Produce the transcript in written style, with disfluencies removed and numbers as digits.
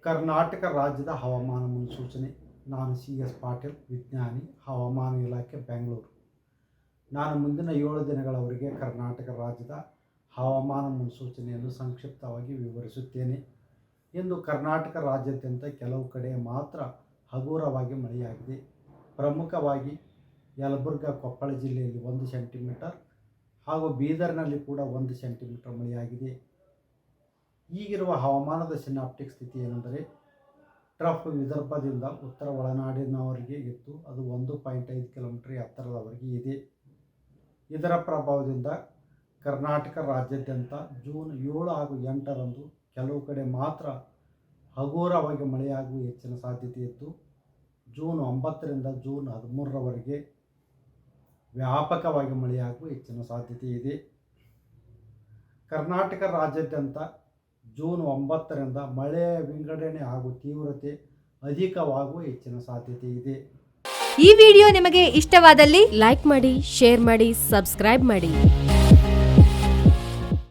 ಕರ್ನಾಟಕ ರಾಜ್ಯದ ಹವಾಮಾನ ಮುನ್ಸೂಚನೆ. ನಾನು CS ಪಾಟೀಲ್, ವಿಜ್ಞಾನಿ, ಹವಾಮಾನ ಇಲಾಖೆ, ಬೆಂಗಳೂರು. ನಾನು ಮುಂದಿನ 7 ದಿನಗಳವರೆಗೆ ಕರ್ನಾಟಕ ರಾಜ್ಯದ ಹವಾಮಾನ ಮುನ್ಸೂಚನೆಯನ್ನು ಸಂಕ್ಷಿಪ್ತವಾಗಿ ವಿವರಿಸುತ್ತೇನೆ. ಇಂದು ಕರ್ನಾಟಕ ರಾಜ್ಯಾದ್ಯಂತ ಕೆಲವು ಕಡೆ ಮಾತ್ರ ಹಗುರವಾಗಿ ಮಳೆಯಾಗಿದೆ. ಪ್ರಮುಖವಾಗಿ ಯಲಬುರ್ಗಾ, ಕೊಪ್ಪಳ ಜಿಲ್ಲೆಯಲ್ಲಿ 1 ಸೆಂಟಿಮೀಟರ್ ಹಾಗೂ ಬೀದರ್ನಲ್ಲಿ ಕೂಡ 1 ಸೆಂಟಿಮೀಟರ್ ಮಳೆಯಾಗಿದೆ. ಈಗಿರುವ ಹವಾಮಾನದ ಸಿನಾಪ್ಟಿಕ್ ಸ್ಥಿತಿ ಏನೆಂದರೆ, ಟ್ರಫ್ ವಿದರ್ಭದಿಂದ ಉತ್ತರ ಒಳನಾಡಿನವರೆಗೆ ಇದ್ದು ಅದು 1.5 ಕಿಲೋಮೀಟರ್ ಎತ್ತರದವರೆಗೆ ಇದೆ. ಇದರ ಪ್ರಭಾವದಿಂದ ಕರ್ನಾಟಕ ರಾಜ್ಯಾದ್ಯಂತ ಜೂನ್ 7 ಹಾಗೂ 8ರಂದು ಕೆಲವು ಕಡೆ ಮಾತ್ರ ಹಗುರವಾಗಿ ಮಳೆಯಾಗುವ ಹೆಚ್ಚಿನ ಸಾಧ್ಯತೆ ಇದ್ದು, ಜೂನ್ 9ರಿಂದ ಜೂನ್ 13ರವರೆಗೆ ವ್ಯಾಪಕವಾಗಿ ಮಳೆಯಾಗುವ ಹೆಚ್ಚಿನ ಸಾಧ್ಯತೆ ಇದೆ. ಕರ್ನಾಟಕ ರಾಜ್ಯಾದ್ಯಂತ ಜೂನ್ 9ರಿಂದ ಮಳೆಯ ವಿಂಗಡಣೆ ಹಾಗೂ ತೀವ್ರತೆ ಅಧಿಕವಾಗುವ ಹೆಚ್ಚಿನ ಸಾಧ್ಯತೆ ಇದೆ. ಈ ವಿಡಿಯೋ ನಿಮಗೆ ಇಷ್ಟವಾದಲ್ಲಿ ಲೈಕ್ ಮಾಡಿ, ಶೇರ್ ಮಾಡಿ, ಸಬ್ಸ್ಕ್ರೈಬ್ ಮಾಡಿ.